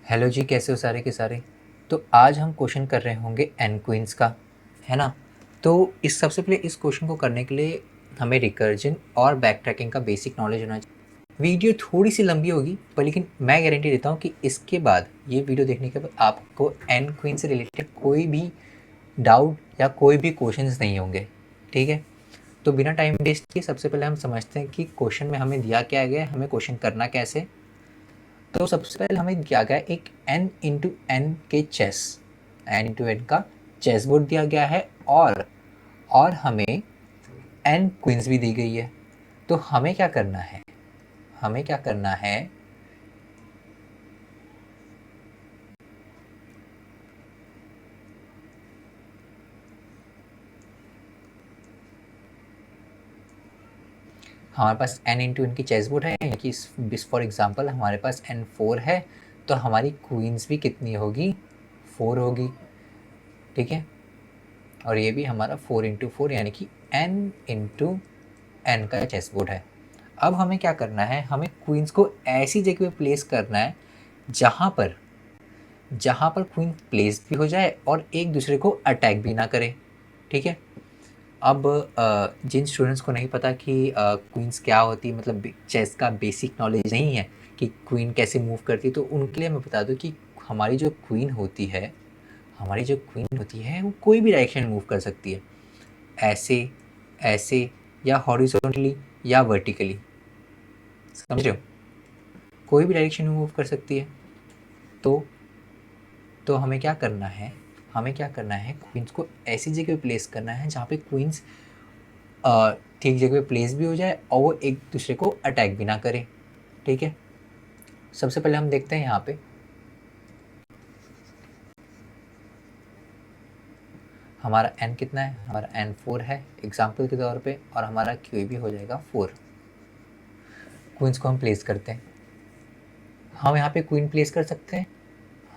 Hello जी, कैसे हो सारे के सारे। तो आज हम क्वेश्चन कर रहे होंगे एन क्वींस का, है ना। तो इस सबसे पहले इस क्वेश्चन को करने के लिए हमें रिकर्जन और बैक ट्रैकिंग का बेसिक नॉलेज होना चाहिए। वीडियो थोड़ी सी लंबी होगी, पर लेकिन मैं गारंटी देता हूँ कि इसके बाद, ये वीडियो देखने के बाद आपको एन क्वीन से रिलेटेड कोई भी डाउट या कोई भी क्वेश्चंस नहीं होंगे। ठीक है, तो बिना टाइम वेस्ट किए सबसे पहले हम समझते हैं कि क्वेश्चन में हमें दिया क्या गया है, हमें क्वेश्चन करना कैसे। तो सबसे पहले हमें दिया गया एक n इंटू एन के चेस, n इंटू एन का चेस बोर्ड दिया गया है, और हमें n क्वींस भी दी गई है। तो हमें क्या करना है, हमें क्या करना है, हमारे पास n इंटू एन की चेस बोर्ड है, यानी कि फॉर एग्जांपल हमारे पास n4 है, तो हमारी क्वींस भी कितनी होगी, 4 होगी। ठीक है, और ये भी हमारा 4 इंटू 4 यानी कि n इंटू एन का चेस बोर्ड है। अब हमें क्या करना है, हमें क्वींस को ऐसी जगह पे प्लेस करना है जहाँ पर क्वीन प्लेस भी हो जाए और एक दूसरे को अटैक भी ना करे। ठीक है, अब जिन स्टूडेंट्स को नहीं पता कि क्वींस क्या होती है, मतलब चेस का बेसिक नॉलेज नहीं है कि क्वीन कैसे मूव करती है, तो उनके लिए मैं बता दूं कि हमारी जो क्वीन होती है, वो कोई भी डायरेक्शन मूव कर सकती है, ऐसे, ऐसे, या हॉरिजॉन्टली या वर्टिकली। समझ रहे हो, कोई भी डायरेक्शन में मूव कर सकती है। तो हमें क्या करना है, क्वींस को ऐसी जगह पे प्लेस करना है जहाँ पे क्वींस ठीक जगह पे प्लेस भी हो जाए और वो एक दूसरे को अटैक भी ना करे। ठीक है, सबसे पहले हम देखते हैं यहाँ पे हमारा n कितना है, हमारा n 4 है एग्जाम्पल के तौर पे, और हमारा q भी हो जाएगा 4। क्वींस को हम प्लेस करते हैं, हम यहाँ पे क्वीन प्लेस कर सकते हैं,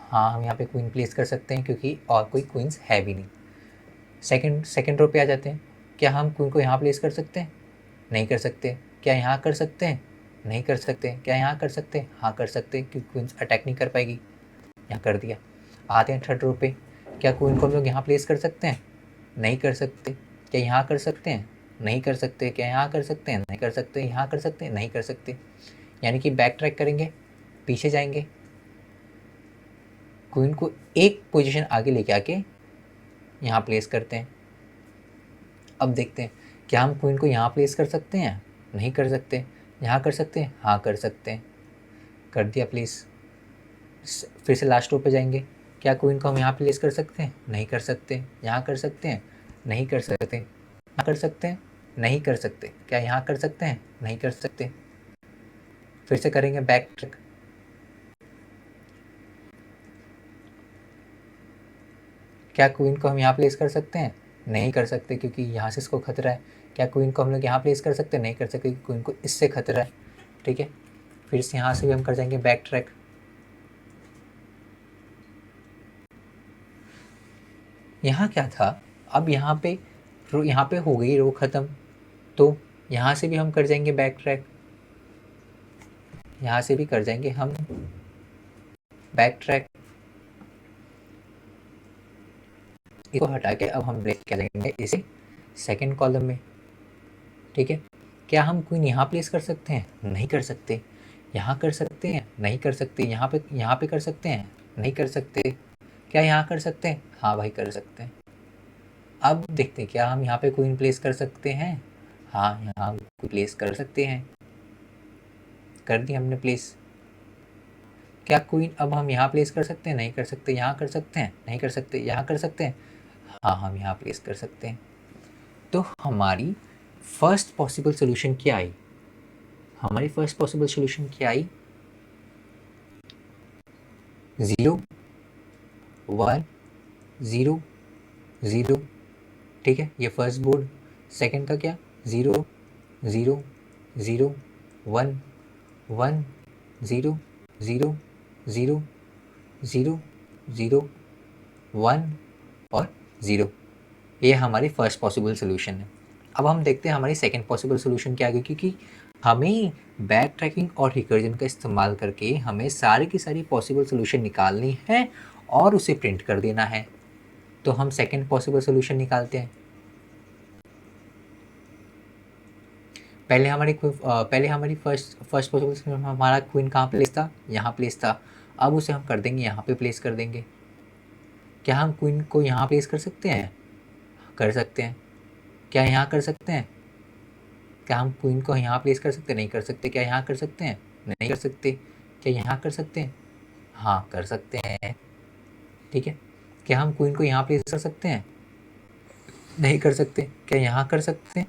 हाँ हम यहाँ पे क्वीन प्लेस कर सकते हैं क्योंकि और कोई क्वींस है भी नहीं। सेकंड रो पे आ जाते हैं, क्या हम क्वीन को यहाँ प्लेस कर सकते हैं, नहीं कर सकते। क्या यहाँ कर सकते हैं, नहीं कर सकते। क्या यहाँ कर सकते हैं, हाँ कर सकते हैं, क्योंकि क्वींस अटैक नहीं कर पाएगी। यहाँ कर दिया। आते हैं थर्ड रो पे, क्या क्वीन को हम लोग यहाँ प्लेस कर सकते हैं, नहीं कर सकते। क्या यहाँ कर सकते हैं, नहीं कर सकते। क्या यहाँ कर सकते हैं, नहीं कर सकते। यहाँ कर सकते हैं, नहीं कर सकते। यानी कि बैक ट्रैक करेंगे, पीछे जाएंगे, क्वीन को एक पोजीशन आगे लेके आके यहाँ प्लेस करते हैं। अब देखते हैं, क्या हम क्वीन को यहाँ प्लेस कर सकते हैं, नहीं कर सकते। यहाँ कर सकते हैं, हाँ कर सकते हैं, कर दिया प्लेस। फिर से लास्ट रो पे जाएंगे, क्या क्वीन को हम यहाँ प्लेस कर सकते हैं, नहीं कर सकते। यहाँ कर सकते हैं, नहीं कर सकते। यहाँ कर सकते हैं, नहीं कर सकते। क्या यहाँ कर सकते हैं, नहीं कर सकते। फिर से करेंगे बैक ट्रैक, क्या क्वीन को हम यहाँ प्लेस कर सकते हैं, नहीं कर सकते क्योंकि यहाँ से इसको खतरा है। क्या क्वीन को हम लोग यहाँ प्लेस कर सकते हैं, नहीं कर सकते क्योंकि क्वीन को इससे खतरा है। ठीक है, फिर से यहाँ से भी हम कर जाएंगे बैक ट्रैक। यहाँ क्या था, अब यहाँ पे हो गई रो ख़त्म, तो यहाँ से भी हम कर जाएंगे बैक ट्रैक, यहाँ से भी कर जाएंगे हम बैक ट्रैक। इसको हटा के अब हम ब्रेक कर देंगे इसे सेकंड कॉलम में। ठीक है, क्या हम क्वीन यहाँ प्लेस कर सकते हैं, नहीं कर सकते। यहाँ कर सकते हैं, नहीं कर सकते। यहाँ पे कर सकते हैं, नहीं कर सकते। क्या यहाँ कर सकते हैं, हाँ भाई कर सकते हैं। अब देखते हैं, क्या हम यहाँ पे क्वीन प्लेस कर सकते हैं, हाँ यहाँ प्लेस कर सकते हैं, कर दी हमने प्लेस। क्या क्वीन अब हम यहाँ प्लेस कर सकते हैं, नहीं कर सकते। यहाँ कर सकते हैं, नहीं कर सकते। यहाँ कर सकते हैं, हाँ हम यहाँ प्लेस कर सकते हैं। तो हमारी फर्स्ट पॉसिबल सोल्यूशन क्या आई, हमारी फर्स्ट पॉसिबल सोल्यूशन क्या आई, 0 1 0 0। ठीक है, ये फर्स्ट बोर्ड। सेकंड का क्या, 0 0 0 1 1 0 0 0 0 0 1 और 0। ये हमारी फर्स्ट पॉसिबल सोल्यूशन है। अब हम देखते हैं हमारी सेकंड पॉसिबल सोल्यूशन क्या आ गई, क्योंकि हमें बैक ट्रैकिंग और रिकर्जन का इस्तेमाल करके हमें सारी की सारी पॉसिबल सोल्यूशन निकालनी है और उसे प्रिंट कर देना है। तो हम सेकंड पॉसिबल सोल्यूशन निकालते हैं। पहले हमारी फर्स्ट फर्स्ट पॉसिबल सोल्यूशन हमारा क्वीन कहाँ प्लेस था, यहाँ प्लेस था। अब उसे हम कर देंगे यहाँ पे प्लेस कर देंगे। क्या हम क्वीन को यहाँ प्लेस कर सकते हैं? कर सकते हैं। क्या यहाँ कर सकते हैं? क्या हम क्वीन को यहाँ प्लेस कर सकते हैं? नहीं कर सकते। क्या यहाँ कर सकते हैं? नहीं कर सकते। क्या यहाँ कर सकते हैं? हाँ कर सकते हैं। ठीक है। क्या हम क्वीन को यहाँ प्लेस कर सकते हैं? नहीं कर सकते। क्या यहाँ कर सकते हैं?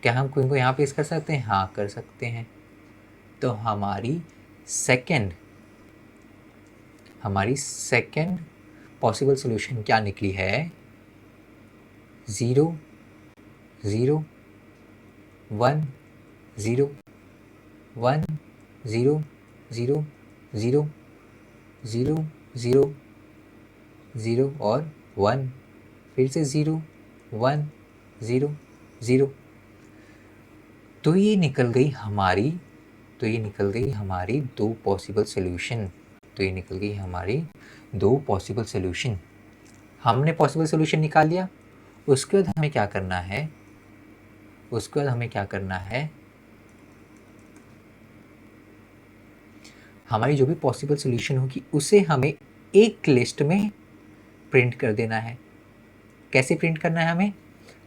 क्या हम क्वीन को यहाँ प्लेस कर सकते हैं? हाँ कर सकते हैं। तो हमारी सेकंड पॉसिबल सॉल्यूशन क्या निकली है? 0 0 1 0 1 0 0 0 0 0 0 और 1, फिर से 0 1 0 0। तो ये निकल गई हमारी दो पॉसिबल सॉल्यूशन। हमने पॉसिबल सॉल्यूशन निकाल लिया। उसके बाद हमें क्या करना है? हमारी जो भी पॉसिबल सॉल्यूशन होगी उसे हमें एक लिस्ट में प्रिंट कर देना है। कैसे प्रिंट करना है हमें?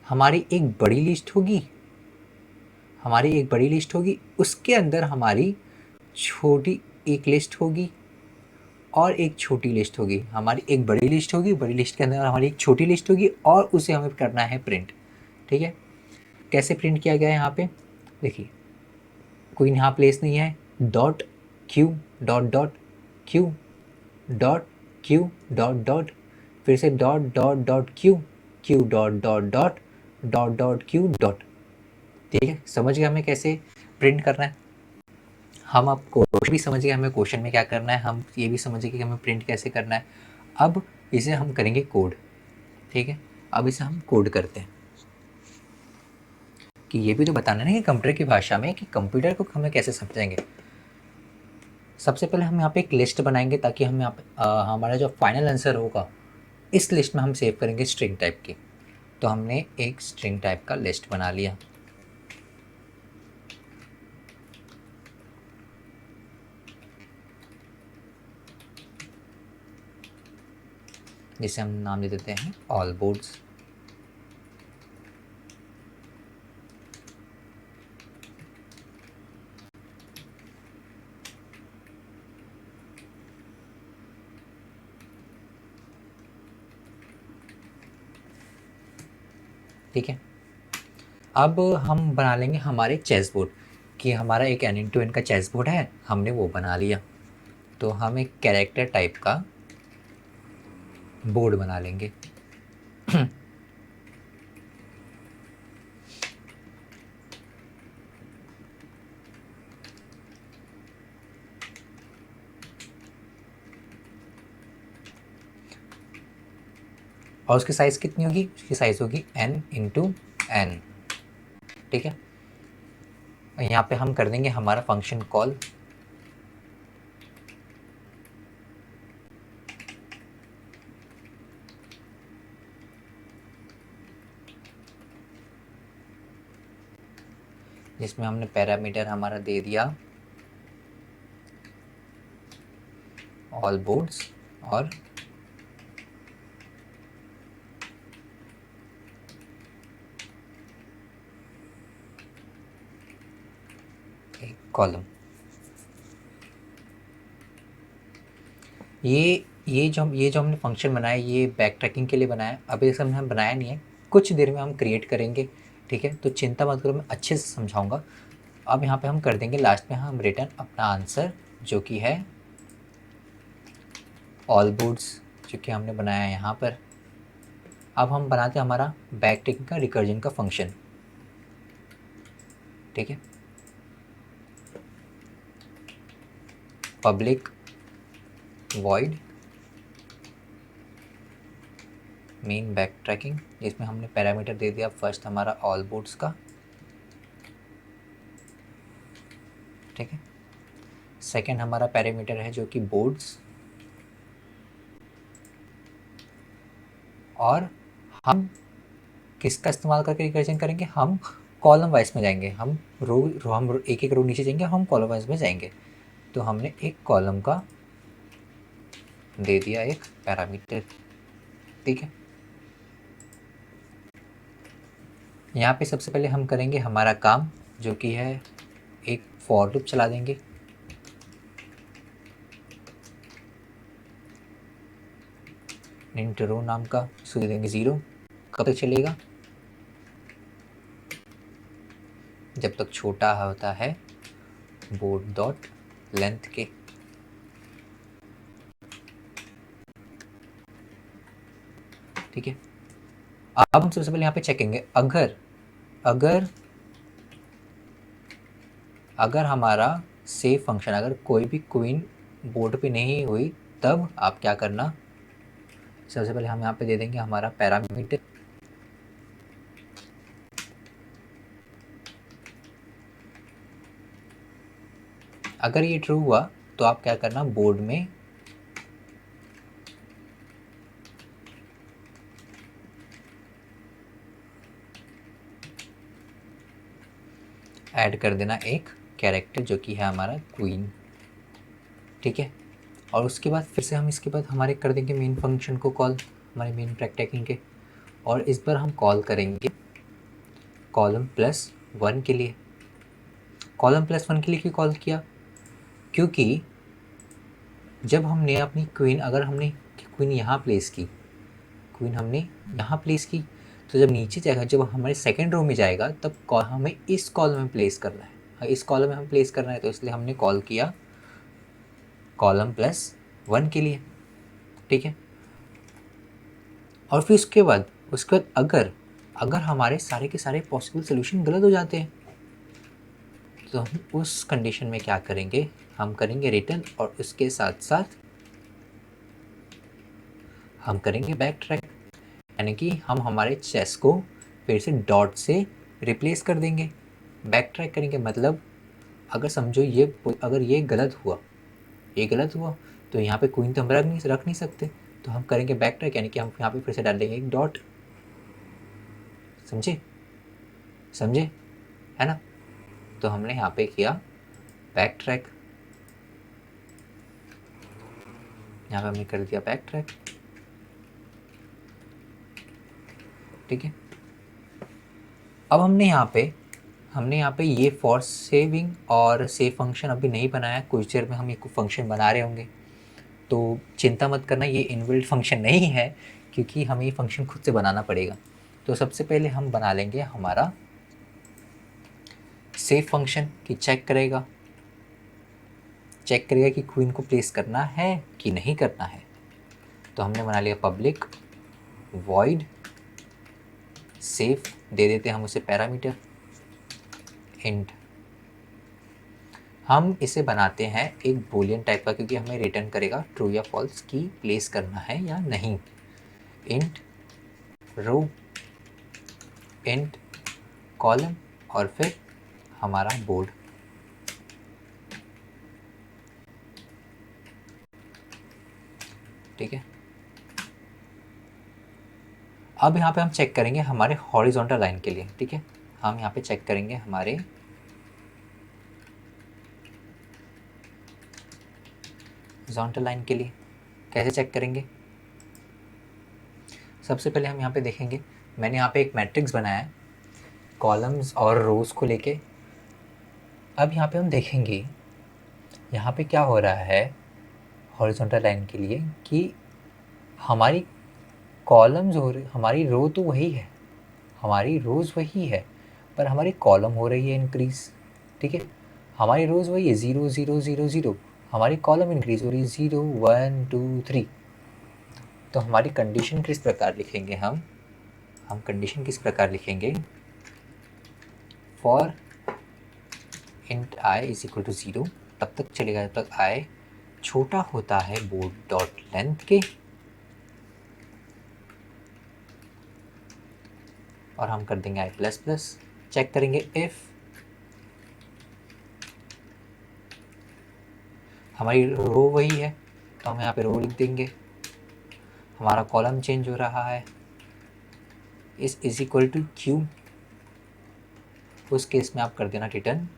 हमारी एक बड़ी लिस्ट होगी, उसके अंदर हमारी छोटी एक लिस्ट होगी और एक छोटी लिस्ट होगी। हमारी एक बड़ी लिस्ट होगी, बड़ी लिस्ट के अंदर हमारी एक छोटी लिस्ट होगी और उसे हमें करना है प्रिंट। ठीक है। कैसे प्रिंट किया गया है यहाँ पे देखिए, क्वीन यहाँ प्लेस नहीं है, dot Q dot dot Q dot Q dot dot, फिर से dot dot dot Q Q dot dot dot dot dot Q dot. ठीक है, समझ गए हमें कैसे प्रिंट करना है। हम अब क्वेश्चन भी समझ गए हमें क्वेश्चन में क्या करना है, हम ये भी समझ गए कि हमें प्रिंट कैसे करना है। अब इसे हम करेंगे कोड। ठीक है, अब इसे हम कोड करते हैं कि ये भी तो बताना है कि कंप्यूटर की भाषा में कि कंप्यूटर को हमें कैसे समझेंगे। सबसे पहले हम यहाँ पे एक लिस्ट बनाएंगे ताकि हम यहाँ पे हमारा जो फाइनल आंसर होगा इस लिस्ट में हम सेव करेंगे स्ट्रिंग टाइप की। तो हमने एक स्ट्रिंग टाइप का लिस्ट बना लिया। जिसे हम नाम दे देते हैं ऑल बोर्ड्स। ठीक है, अब हम बना लेंगे हमारे चेस बोर्ड कि हमारा एक एन टू एन का चेस बोर्ड है, हमने वो बना लिया। तो हम एक कैरेक्टर टाइप का बोर्ड बना लेंगे। और उसकी साइज़ कितनी होगी? उसकी साइज़ होगी n इंटू एन। ठीक है, यहाँ पे हम कर देंगे हमारा फंक्शन कॉल। जिसमें हमने पैरामीटर हमारा दे दिया ऑल बोर्ड्स और एक कॉलम। ये जो हमने फंक्शन बनाया ये बैक ट्रैकिंग के लिए बनाया। अभी इसे हमने बनाया नहीं है, कुछ देर में हम क्रिएट करेंगे। ठीक है, तो चिंता मत करो, मैं अच्छे से समझाऊंगा। अब यहाँ पे हम कर देंगे लास्ट में हम रिटर्न अपना आंसर जो कि है ऑल बोर्ड्स, जो कि हमने बनाया है यहाँ पर। अब हम बनाते हैं हमारा बैक ट्रैकिंग का रिकर्जन का फंक्शन। ठीक है, public void main back tracking, जिसमें हमने पैरामीटर दे दिया फर्स्ट हमारा ऑल बोर्ड्स का, ठीक है। सेकंड हमारा पैरामीटर है जो कि बोर्ड्स, और हम किसका इस्तेमाल करके रिकर्जन करेंगे, हम कॉलम वाइज में जाएंगे, हम एक एक रो नीचे जाएंगे, हम कॉलम वाइज में जाएंगे। तो हमने एक कॉलम का दे दिया एक पैरामीटर, ठीक है। यहाँ पे सबसे पहले हम करेंगे हमारा काम जो कि है एक फॉर लूप चला देंगे। इंट रो नाम का, इसको दे देंगे 0। कब तक चलेगा, जब तक छोटा होता है बोर्ड डॉट लेंथ के। ठीक है। अब हम सबसे पहले यहाँ पे चेकेंगे, अगर अगर अगर हमारा सेव फंक्शन, अगर कोई भी क्वीन बोर्ड पे नहीं हुई, तब आप क्या करना, सबसे पहले हम यहाँ पे दे देंगे हमारा पैरामीटर, अगर ये ट्रू हुआ तो आप क्या करना, बोर्ड में ऐड कर देना एक कैरेक्टर जो कि है हमारा क्वीन। ठीक है। और उसके बाद फिर से हम इसके बाद हमारे कर देंगे मेन फंक्शन को कॉल, हमारे मेन ब्रैकेट के, और इस बार हम कॉल करेंगे कॉलम प्लस 1 के लिए। कॉलम प्लस 1 के लिए क्यों कॉल किया, क्योंकि जब हमने अपनी क्वीन, अगर हमने क्वीन यहाँ प्लेस की, क्वीन हमने यहाँ प्लेस की, तो जब नीचे जाएगा, जब हमारे सेकेंड रो में जाएगा, तब हमें इस कॉलम में प्लेस करना है, इस कॉलम में हम प्लेस करना है, तो इसलिए हमने कॉल किया कॉलम प्लस 1 के लिए। ठीक है। और फिर उसके बाद अगर अगर हमारे सारे के सारे पॉसिबल सोल्यूशन गलत हो जाते हैं, तो हम उस कंडीशन में क्या करेंगे, हम करेंगे रिटर्न, और उसके साथ साथ हम करेंगे बैक ट्रैक, यानी कि हम हमारे चेस को फिर से डॉट से रिप्लेस कर देंगे। बैक ट्रैक करेंगे मतलब, अगर समझो अगर ये गलत हुआ, तो यहाँ पे क्वीन तो हम रख नहीं सकते, तो हम करेंगे बैक ट्रैक, यानी कि हम यहाँ पे फिर से डाल देंगे एक डॉट। समझे है ना। तो हमने यहाँ पे किया बैक ट्रैक, यहाँ पे हमने कर दिया बैक ट्रैक। ठीक है। अब हमने यहाँ पे ये फॉर सेविंग और सेव फंक्शन अभी नहीं बनाया, कुछ देर में हम एक फंक्शन बना रहे होंगे, तो चिंता मत करना, ये इनबिल्ट फंक्शन नहीं है, क्योंकि हमें ये फंक्शन खुद से बनाना पड़ेगा। तो सबसे पहले हम बना लेंगे हमारा सेव फंक्शन कि चेक करेगा कि क्वीन को प्लेस करना है कि नहीं करना है। तो हमने बना लिया पब्लिक वॉइड सेव, दे देते हैं हम उसे पैरामीटर इंट। हम इसे बनाते हैं एक बूलियन टाइप का, क्योंकि हमें रिटर्न करेगा ट्रू या फॉल्स की प्लेस करना है या नहीं। इंट रो, इंट कॉलम, और फिर हमारा बोर्ड। ठीक है। अब यहाँ पे हम चेक करेंगे हमारे हॉरिजॉन्टल लाइन के लिए। ठीक है। हम यहाँ पे चेक करेंगे हमारे हॉरिजॉन्टल लाइन के लिए। कैसे चेक करेंगे, सबसे पहले हम यहाँ पे देखेंगे, मैंने यहाँ पे एक मैट्रिक्स बनाया है कॉलम्स और रोज को लेके। अब यहाँ पे हम देखेंगे यहाँ पे क्या हो रहा है हॉरिजॉन्टल लाइन के लिए, कि हमारी कॉलम्स हो रही, हमारी रो तो वही है, हमारी रोज़ वही है, पर हमारी कॉलम हो रही है इंक्रीज़। ठीक है। हमारी रोज़ वही है 0 0 0 0, हमारी कॉलम इंक्रीज़ हो रही है 0 1 2 3। तो हमारी कंडीशन किस प्रकार लिखेंगे, हम कंडीशन किस प्रकार लिखेंगे, for int I is equal to 0 तब तक चलेगा जब तक आई छोटा होता है बोर्ड डॉट लेंथ के, और हम कर देंगे आई प्लस प्लस। चेक करेंगे इफ़ हमारी रो वही है तो हम यहाँ पे रो लिख देंगे। हमारा कॉलम चेंज हो रहा है, इज इक्वल टू क्यू। उस केस में आप कर देना रिटर्न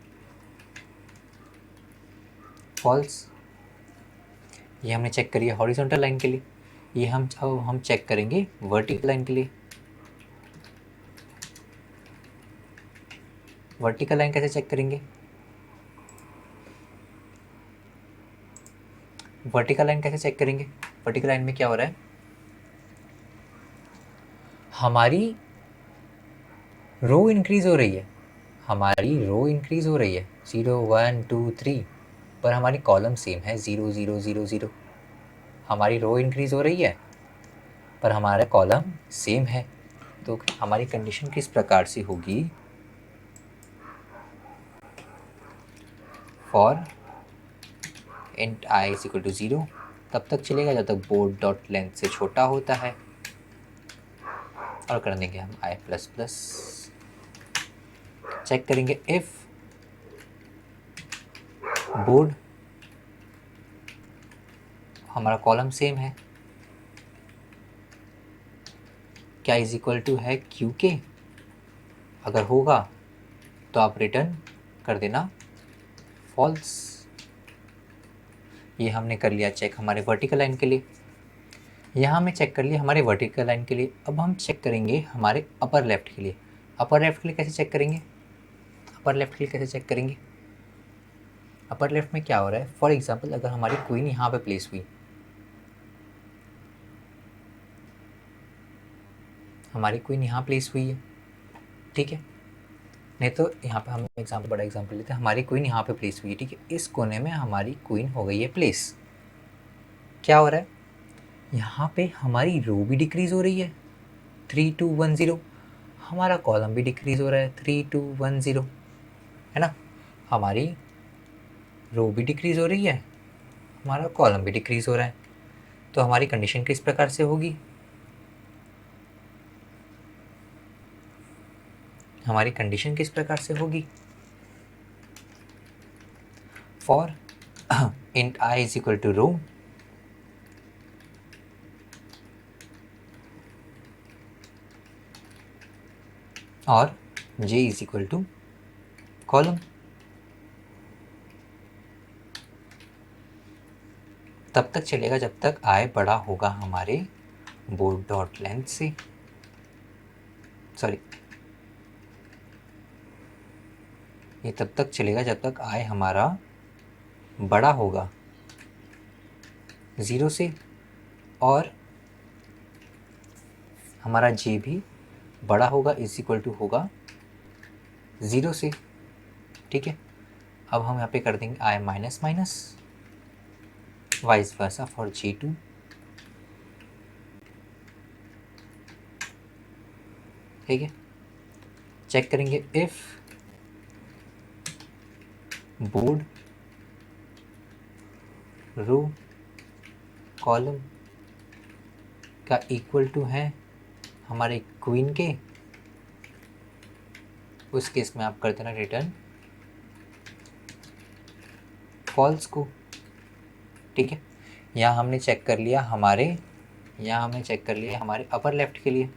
फॉल्स। ये हमने चेक करिए हॉरिजॉन्टल लाइन के लिए। ये हम चेक करेंगे वर्टिकल लाइन के लिए। वर्टिकल लाइन कैसे चेक करेंगे? वर्टिकल लाइन कैसे चेक करेंगे? वर्टिकल लाइन में क्या हो रहा है, हमारी रो इंक्रीज हो रही है, हमारी रो इंक्रीज हो रही है 0 1 2 3, पर हमारी कॉलम सेम है 0 0 0 0। हमारी रो इंक्रीज हो रही है पर हमारा कॉलम सेम है। तो हमारी कंडीशन किस प्रकार से होगी, for int I is equal to 0 तब तक चलेगा जब तक बोर्ड डॉट लेंथ से छोटा होता है, और कर देंगे हम आई प्लस प्लस। चेक करेंगे इफ बोर्ड, हमारा कॉलम सेम है, क्या इज इक्वल टू है क्यू के। अगर होगा तो आप रिटर्न कर देना फॉल्स। ये हमने कर लिया चेक हमारे वर्टिकल लाइन के लिए। यहाँ हमने चेक कर लिया हमारे वर्टिकल लाइन के लिए। अब हम चेक करेंगे हमारे अपर लेफ्ट के लिए। अपर लेफ्ट के लिए कैसे चेक करेंगे? अपर लेफ्ट के लिए कैसे चेक करेंगे? अपर लेफ्ट में क्या हो रहा है, फॉर एग्जांपल अगर हमारी क्वीन यहाँ पे प्लेस हुई, हमारी क्वीन यहाँ प्लेस हुई है, ठीक है, नहीं तो यहाँ पे हम एग्जाम्पल बड़ा एग्जाम्पल लेते हैं, हमारी क्वीन यहाँ पे प्लेस हुई है, ठीक है, इस कोने में हमारी क्वीन हो गई है प्लेस। क्या हो रहा है, यहाँ पे हमारी रो भी डिक्रीज हो रही है 3 2 1 0, हमारा कॉलम भी डिक्रीज हो रहा है 3 2 1 0, है ना। हमारी रो भी डिक्रीज हो रही है, हमारा कॉलम भी डिक्रीज हो रहा है। तो हमारी कंडीशन किस प्रकार से होगी, हमारी कंडीशन किस प्रकार से होगी, for int I is equal to row और j is equal to column. तब तक चलेगा जब तक i बड़ा होगा हमारे बोर्ड डॉट लेंथ से, सॉरी, ये तब तक चलेगा जब तक i हमारा बड़ा होगा 0 से और हमारा j भी बड़ा होगा इज इक्वल टू होगा 0 से, ठीक है। अब हम यहाँ पे कर देंगे i minus minus, vice versa for j2। ठीक है, चेक करेंगे इफ बोर्ड रो कॉलम का इक्वल टू है हमारे क्वीन के, उस केस में आप कर देना रिटर्न फॉल्स को, ठीक है। यहाँ हमने चेक कर लिया हमारे, यहाँ हमने चेक कर लिया हमारे अपर लेफ्ट के लिए।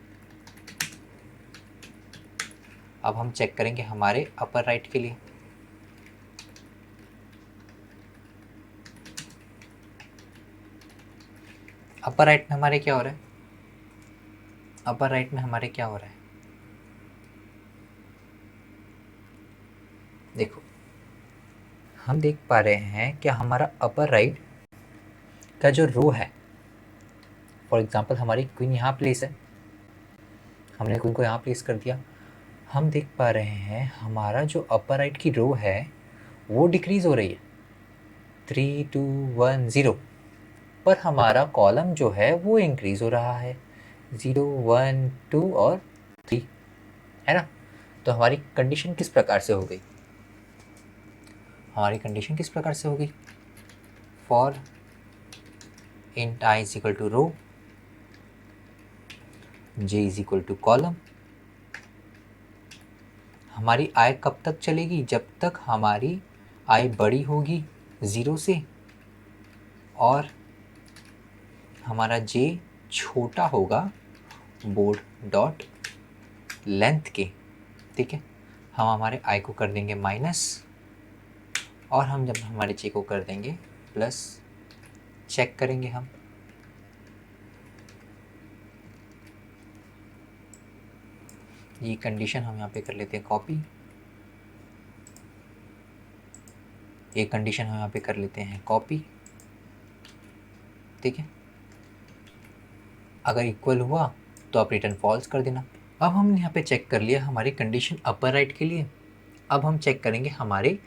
अब हम चेक करेंगे हमारे अपर राइट के लिए। अपर राइट में हमारे क्या हो रहा है, अपर राइट में हमारे क्या हो रहा है, देखो हम देख पा रहे हैं कि हमारा अपर राइट का जो रो है, फॉर एग्जांपल हमारी क्वीन यहाँ प्लेस है, हमने क्वीन को यहाँ प्लेस कर दिया, हम देख पा रहे हैं हमारा जो अपर राइट की रो है वो डिक्रीज हो रही है 3 2 1 0, पर हमारा कॉलम जो है वो इंक्रीज हो रहा है 0 1 2 और 3, है ना। तो हमारी कंडीशन किस प्रकार से हो गई, हमारी कंडीशन किस प्रकार से होगी, for int I is equal to row, j is equal to column. हमारी i कब तक चलेगी, जब तक हमारी i बड़ी होगी 0 से और हमारा j छोटा होगा बोर्ड डॉट लेंथ के, ठीक है। हम हमारे i को कर देंगे माइनस, और हम जब हमारे j को कर देंगे प्लस, चेक करेंगे हम। ये कंडीशन हम यहाँ पे कर लेते हैं कॉपी, ये कंडीशन हम यहाँ पे कर लेते हैं कॉपी, ठीक है। अगर इक्वल हुआ तो आप रिटर्न फॉल्स कर देना। अब हमने यहाँ पे चेक कर लिया हमारी कंडीशन अपर राइट के लिए। अब हम चेक करेंगे हमारे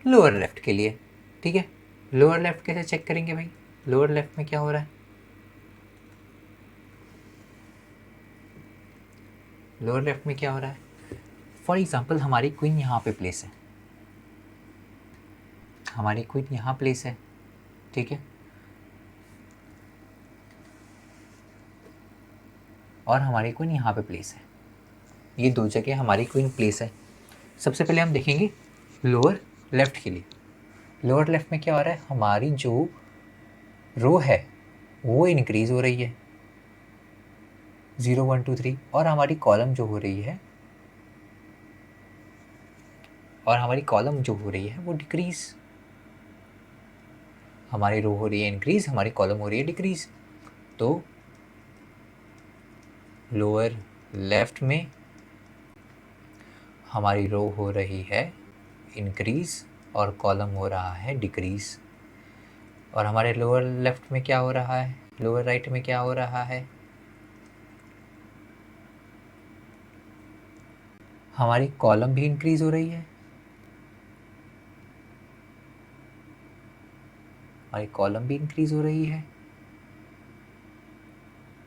लोअर लेफ्ट के लिए, ठीक है। लोअर लेफ्ट कैसे चेक करेंगे भाई? लोअर लेफ्ट में क्या हो रहा है? लोअर लेफ्ट में क्या हो रहा है? फॉर एग्जाम्पल हमारी क्वीन यहाँ पे प्लेस है, हमारी क्वीन यहाँ प्लेस है, ठीक है। और हमारी क्वीन यहाँ पे प्लेस है, ये दो जगह हमारी क्वीन प्लेस है। सबसे पहले हम देखेंगे लोअर लेफ्ट के लिए। लोअर लेफ्ट में क्या हो रहा है? हमारी जो रो है वो इंक्रीज हो रही है 0 1 2 3, और हमारी कॉलम जो हो रही है, वो डिक्रीज। हमारी रो हो रही है इंक्रीज, हमारी कॉलम हो रही है डिक्रीज। तो लोअर लेफ्ट में हमारी रो हो रही है इंक्रीज और कॉलम हो रहा है डिक्रीज। और हमारे लोअर लेफ्ट में क्या हो रहा है? लोअर राइट में क्या हो रहा है? हमारी कॉलम भी इंक्रीज हो रही है, हमारी कॉलम भी इंक्रीज हो रही है,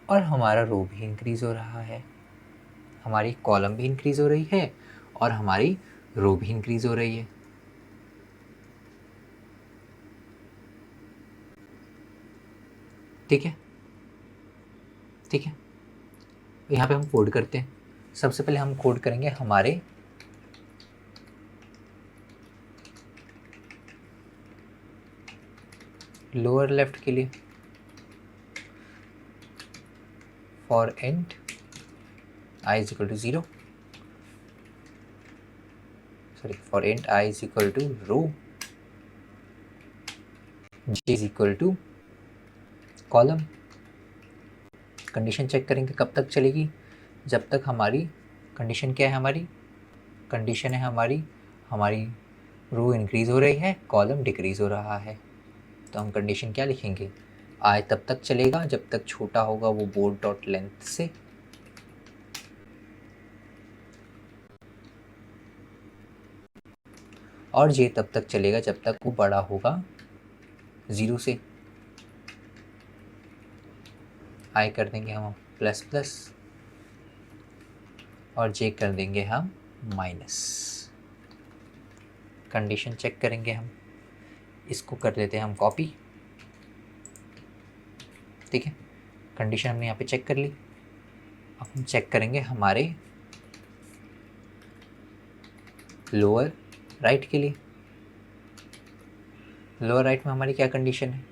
और हमारा रो भी इंक्रीज हो रहा है। हमारी कॉलम भी इंक्रीज हो रही है और हमारी रो भी इंक्रीज हो रही है, ठीक है, ठीक है। यहाँ पे हम कोड करते हैं। सबसे पहले हम कोड करेंगे हमारे लोअर लेफ्ट के लिए। For int i is equal to 0, sorry, for int i is equal to row, j is equal to column। Condition check करेंगे कब तक चलेगी? जब तक हमारी कंडीशन क्या है? हमारी कंडीशन है हमारी रो इंक्रीज हो रही है, कॉलम डिक्रीज हो रहा है। तो हम कंडीशन क्या लिखेंगे? i तब तक चलेगा जब तक छोटा होगा वो बोर्ड डॉट लेंथ से, और j तब तक चलेगा जब तक वो बड़ा होगा 0 से। i कर देंगे हम प्लस प्लस, और j कर देंगे हम माइनस। कंडीशन चेक करेंगे हम, इसको कर लेते हैं हम कॉपी, ठीक है। कंडीशन हमने यहाँ पे चेक कर ली। अब हम चेक करेंगे हमारे लोअर राइट के लिए। लोअर राइट में हमारी क्या कंडीशन है?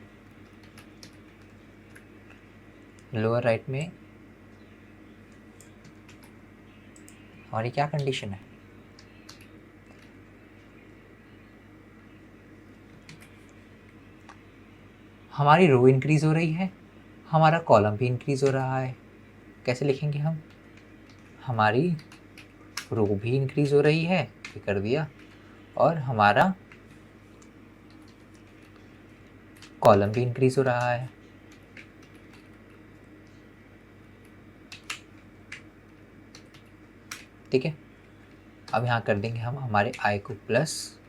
लोअर राइट में हमारी क्या कंडीशन है? हमारी रो इंक्रीज हो रही है, हमारा कॉलम भी इंक्रीज हो रहा है। कैसे लिखेंगे हम? हमारी रो भी इंक्रीज हो रही है, ये कर दिया, और हमारा कॉलम भी इंक्रीज हो रहा है। ठीक है। अब यहाँ कर देंगे हम हमारे i को प्लस,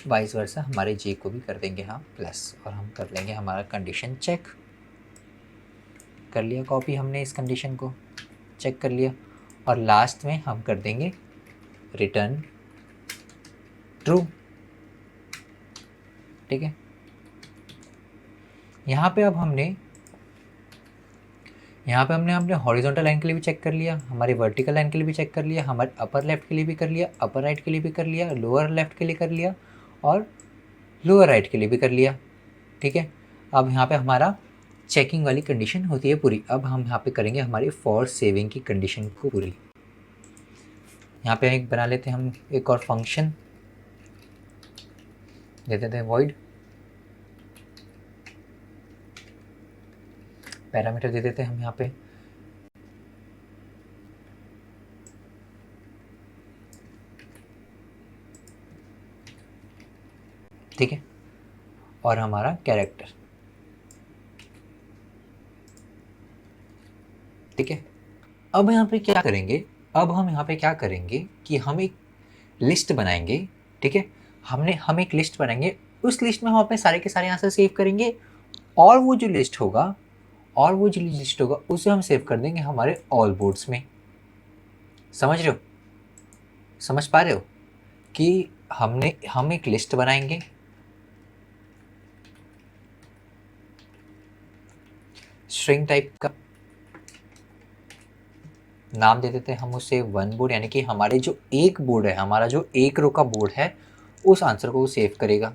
वाइस वर्सा हमारे j को भी कर देंगे हम प्लस, और हम कर लेंगे हमारा कंडीशन चेक। कर लिया कॉपी हमने, इस कंडीशन को चेक कर लिया, और लास्ट में हम कर देंगे रिटर्न ट्रू, ठीक है। यहाँ पे अब हमने हमने हॉरिजॉन्टल लाइन के लिए भी चेक कर लिया, हमारे वर्टिकल लाइन के लिए भी चेक कर लिया, हमारे अपर लेफ्ट के लिए भी कर लिया, अपर राइट के लिए भी कर लिया, लोअर लेफ्ट के लिए कर लिया, और लोअर राइट के लिए भी कर लिया। ठीक है। अब यहाँ पे हमारा चेकिंग वाली कंडीशन होती है पूरी। अब हम यहाँ पे करेंगे हमारी फॉर सेविंग की कंडीशन को पूरी। यहाँ पे एक बना लेते हैं हम एक और फंक्शन, दे देते हैं वॉइड, पैरामीटर दे देते हैं हम यहाँ पे ठीक है, और हमारा कैरेक्टर। ठीक है। अब यहाँ पे क्या करेंगे, अब हम यहाँ पे क्या करेंगे कि हम एक लिस्ट बनाएंगे। ठीक है, हम एक लिस्ट बनाएंगे, उस लिस्ट में हम अपने सारे के सारे आंसर सेव करेंगे, और वो जो लिस्ट होगा उसे हम सेव कर देंगे हमारे ऑल बोर्ड्स में। समझ रहे हो, समझ पा रहे हो कि हम एक लिस्ट बनाएंगे, स्ट्रिंग टाइप का, नाम दे देते हैं हम उसे वन बोर्ड, यानी कि हमारे जो एक बोर्ड है, हमारा जो एक रो का बोर्ड है, उस आंसर को वो सेव करेगा।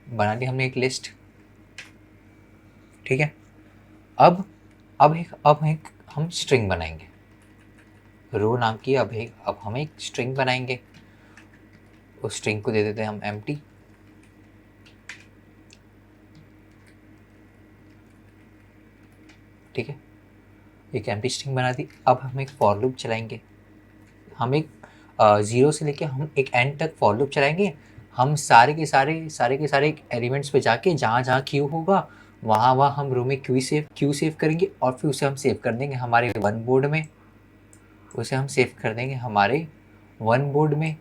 बना ली हमने एक लिस्ट। ठीक है। अब एक हम स्ट्रिंग बनाएंगे, रो नाम की। अब हम एक स्ट्रिंग बनाएंगे, उस स्ट्रिंग को दे देते हैं हम एम्प्टी। ठीक है, एक एम्प्टी स्ट्रिंग बना दी। अब हम एक फॉर लूप चलाएंगे, हम एक 0 से लेके हम एक एंड तक फॉर लूप चलाएंगे। हम सारे के सारे एलिमेंट्स पे जाके जहाँ जहाँ क्यू होगा वहाँ हम रो में क्यू सेव करेंगे, और फिर उसे हम सेव कर देंगे हमारे वन बोर्ड में,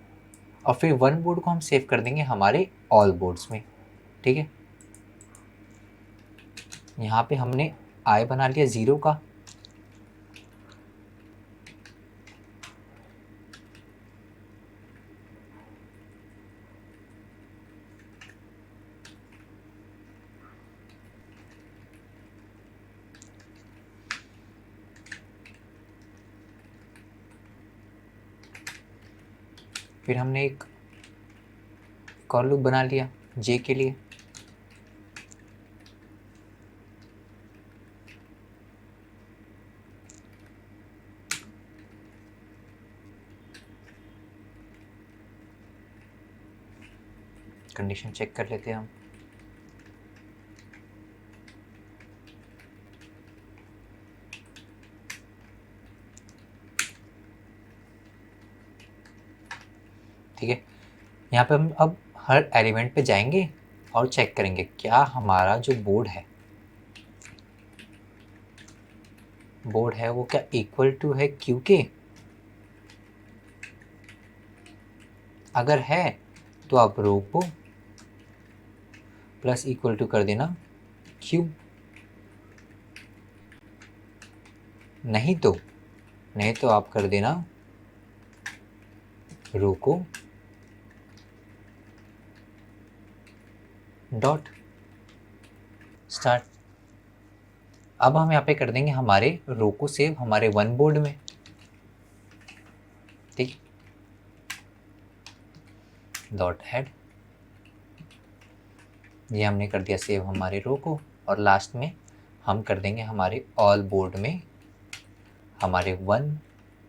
और फिर वन बोर्ड को हम सेव कर देंगे हमारे ऑल बोर्ड्स में। ठीक है, यहाँ पे हमने आई बना लिया 0 का। फिर हमने एक और लूप बना लिया जे के लिए। कंडीशन चेक कर लेते हैं हम। ठीक है, यहाँ पे हम अब हर एलिमेंट पे जाएंगे और चेक करेंगे क्या हमारा जो बोर्ड है वो क्या इक्वल टू है क्यू के। अगर है तो आप रो को प्लस इक्वल टू कर देना क्यू, नहीं तो आप कर देना रो को डॉट स्टार्ट। अब हम यहाँ पे कर देंगे हमारे रो को सेव हमारे वन बोर्ड में। ठीक, डॉट हेड, ये हमने कर दिया सेव हमारे रो को, और लास्ट में हम कर देंगे हमारे ऑल बोर्ड में हमारे वन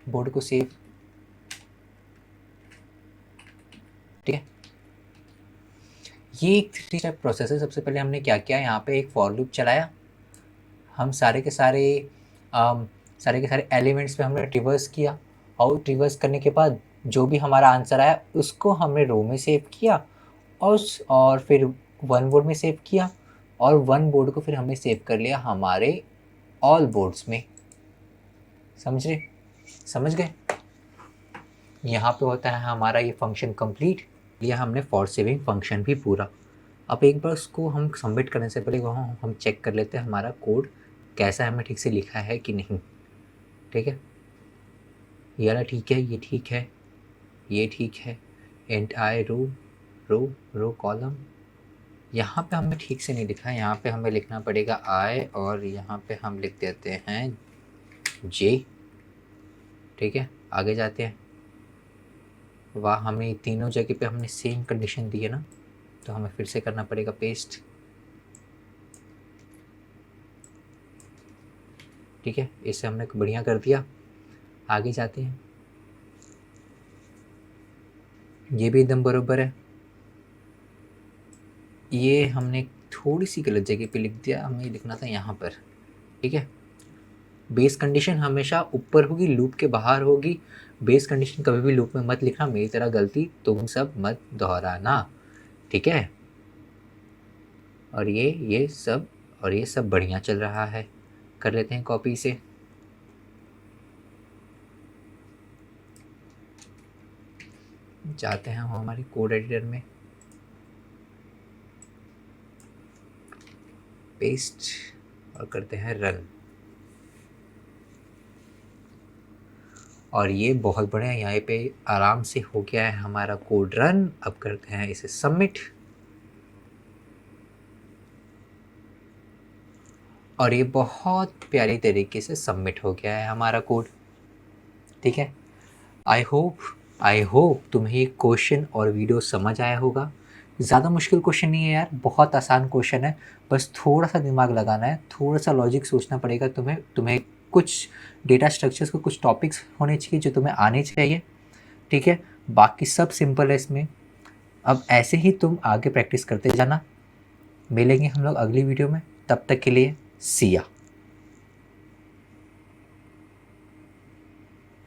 बोर्ड को सेव। ठीक है, ये एक 3 स्टेप प्रोसेस है। सबसे पहले हमने क्या किया, यहाँ पे एक फॉर लूप चलाया, हम सारे के सारे एलिमेंट्स पे हमने रिवर्स किया, और रिवर्स करने के बाद जो भी हमारा आंसर आया उसको हमने रो में सेव किया, और फिर वन बोर्ड में सेव किया, और वन बोर्ड को फिर हमने सेव कर लिया हमारे ऑल बोर्ड्स में। समझ गए। यहाँ पे होता है हमारा ये फंक्शन कंप्लीट। लिया हमने फॉर सेविंग फंक्शन भी पूरा। अब एक बार उसको हम सबमिट करने से पहले वहाँ हम चेक कर लेते हैं हमारा कोड कैसा है, हमें ठीक से लिखा है कि नहीं। ठीक है, ये वाला ठीक है, ये ठीक है, ये ठीक है, इंट आई रो कॉलम, यहाँ पे हमें ठीक से नहीं लिखा है, यहाँ पे हमें लिखना पड़ेगा आई और यहाँ पे हम लिख देते हैं जे। ठीक है, आगे जाते हैं। वाह, हमें तीनों जगह पे हमने सेम कंडीशन दी है ना, तो हमें फिर से करना पड़ेगा पेस्ट। ठीक है, इसे हमने बढ़िया कर दिया। आगे जाते हैं, ये भी एकदम बराबर है। ये हमने थोड़ी सी गलत जगह पे लिख दिया, हमें लिखना था यहाँ पर। ठीक है, बेस कंडीशन हमेशा ऊपर होगी, लूप के बाहर होगी। बेस कंडीशन कभी भी लूप में मत लिखना, मेरी तरह गलती तुम सब मत दोहराना। ठीक है, और ये सब बढ़िया चल रहा है। कर लेते हैं कॉपी से। जाते हैं हम हमारे कोड एडिटर में, पेस्ट और करते हैं रन। और ये बहुत बढ़िया, यहाँ पे आराम से हो गया है हमारा कोड रन। अब करते हैं इसे सबमिट, और ये बहुत प्यारी तरीके से सबमिट हो गया है हमारा कोड। ठीक है, आई होप तुम्हें ये क्वेश्चन और वीडियो समझ आया होगा। ज़्यादा मुश्किल क्वेश्चन नहीं है यार, बहुत आसान क्वेश्चन है। बस थोड़ा सा दिमाग लगाना है, थोड़ा सा लॉजिक सोचना पड़ेगा तुम्हें कुछ डेटा स्ट्रक्चर्स को, कुछ टॉपिक्स होने चाहिए जो तुम्हें आने चाहिए। ठीक है, बाकी सब सिंपल है इसमें। अब ऐसे ही तुम आगे प्रैक्टिस करते जाना। मिलेंगे हम लोग अगली वीडियो में, तब तक के लिए सी या।